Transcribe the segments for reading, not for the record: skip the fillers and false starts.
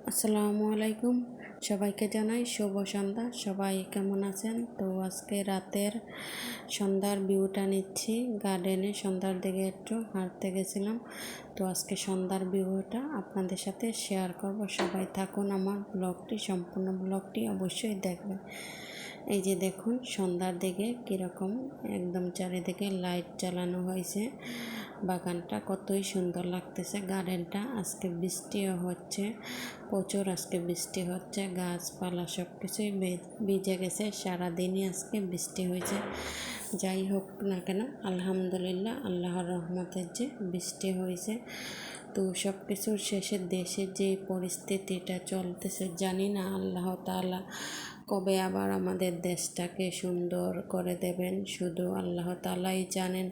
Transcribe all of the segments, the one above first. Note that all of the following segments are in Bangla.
আসসালামু আলাইকুম, সবাইকে জানাই শুভ সন্ধ্যা। সবাই কেমন আছেন? তো আজকে রাতের সন্ধ্যার ভিউটা নিচ্ছি। গার্ডেনে সন্ধ্যার দিকে একটু হাঁটতে গেছিলাম, তো আজকে সন্ধ্যার ভিউটা আপনাদের সাথে শেয়ার করব। সবাই থাকুন আমার ব্লগটি, সম্পূর্ণ ব্লগটি অবশ্যই দেখবেন। এই যে দেখুন সন্ধ্যার দিকে কীরকম একদম চারিদিকে লাইট জ্বালানো হয়েছে। বাগানটা কতই সুন্দর লাগতেছে। গার্ডেনটা আজকে বৃষ্টিও হচ্ছে, প্রচুর আজকে বৃষ্টি হচ্ছে, গাছপালা সব কিছুই ভিজে গেছে। সারাদিনই আজকে বৃষ্টি হয়েছে। যাই হোক না কেন, আলহামদুলিল্লাহ, আল্লাহর রহমতের যে বৃষ্টি হয়েছে। তো সব কিছুর শেষে দেশের যে পরিস্থিতিটা চলতেছে, জানি না আল্লাহ তাআলা কবে আবার আমাদের দেশটাকে সুন্দর করে দেবেন। শুধু আল্লাহ তাআলাই জানেন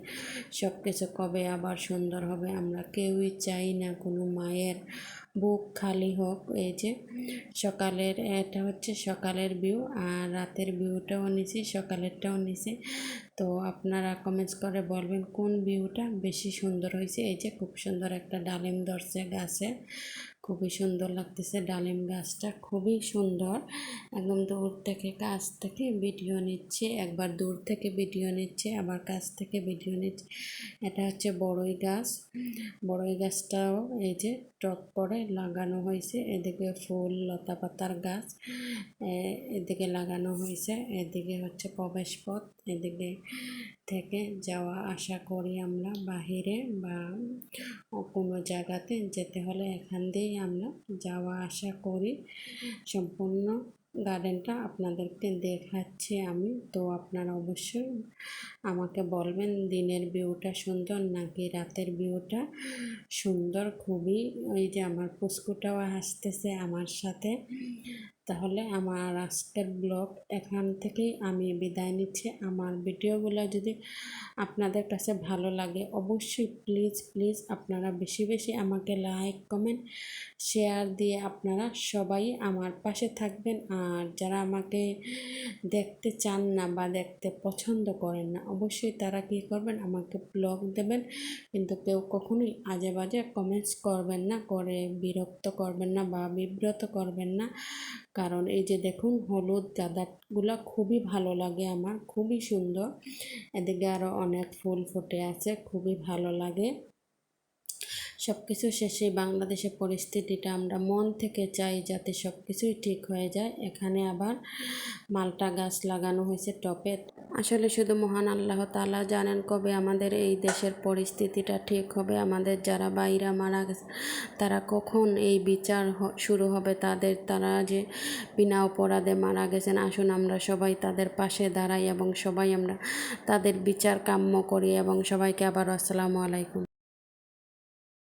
সব কিছু কবে আবার সুন্দর হবে। আমরা কেউই চাই না কোনো মায়ের বুক খালি হোক। এই যে সকালের, এটা হচ্ছে সকালের ভিউ, আর রাতের ভিউটাও নিছি, সকালেরটাও নিছি। তো আপনারা কমেন্টস করে বলবেন কোন ভিউটা বেশি সুন্দর হয়েছে। এই যে খুব সুন্দর একটা ডালিম ধরছে গাছে, খুবই সুন্দর লাগতেছে। ডালিম গাছটা খুবই সুন্দর। একদম দূর থেকে কাছ থেকে ভিডিও নিচ্ছে, একবার দূর থেকে ভিডিও নিচ্ছে, আবার কাছ থেকে ভিডিও নিচ্ছে। এটা হচ্ছে বড়ই গাছ। বড়ই গাছটাও এই যে টপ করে লাগানো হয়েছে। এদিকে ফুল লতা পাতার গাছ এদিকে লাগানো হয়েছে। এদিকে হচ্ছে প্রবেশ পথ, এদিকে থেকে যাওয়া আসা করি আমরা বাহিরে বা কোনো জায়গাতে যেতে হলে এখান দিয়েই আমরা যাওয়া আসা করি। সম্পূর্ণ গার্ডেনটা আপনাদেরকে দেখাচ্ছি আমি। তো আপনারা অবশ্যই আমাকে বলবেন দিনের ভিউটা সুন্দর নাকি রাতের ভিউটা সুন্দর। খুবই, ওই যে আমার পুস্কুটাও হাসতেছে আমার সাথে। তাহলে আমার আজকের ব্লগ এখান থেকেই আমি বিদায় নিচ্ছি। আমার ভিডিওগুলো যদি আপনাদের কাছে ভালো লাগে অবশ্যই প্লিজ প্লিজ আপনারা বেশি বেশি আমাকে লাইক কমেন্ট শেয়ার দিয়ে আপনারা সবাই আমার পাশে থাকবেন। আর যারা আমাকে দেখতে চান না বা দেখতে পছন্দ করেন না, অবশ্যই তারা কী করবেন, আমাকে ব্লগ দেবেন, কিন্তু কেউ কখনোই আজে বাজে কমেন্টস করবেন না, করে বিরক্ত করবেন না বা বিব্রত করবেন না। কারণ এই যে দেখুন হলুদ গাঁদাগুলো খুবই ভালো লাগে আমার, খুবই সুন্দর। এদিকে আরও অনেক ফুল ফুটে আছে, খুবই ভালো লাগে। সব কিছু শেষে বাংলাদেশের পরিস্থিতিটা আমরা মন থেকে চাই যাতে সব কিছুই ঠিক হয়ে যায়। এখানে আবার মালটা গাছ লাগানো হয়েছে টপে। আসলে শুধু মহান আল্লাহ তাআলা জানেন কবে আমাদের এই দেশের পরিস্থিতিটা ঠিক হবে। আমাদের যারা বাইরা মারা গেছে তারা কখন এই বিচার শুরু হবে তাদের, তারা যে বিনা অপরাধে মারা গেছেন। আসুন আমরা সবাই তাদের পাশে দাঁড়াই এবং সবাই আমরা তাদের বিচার কাম্য করি। এবং সবাইকে আবার আসসালামু আলাইকুম।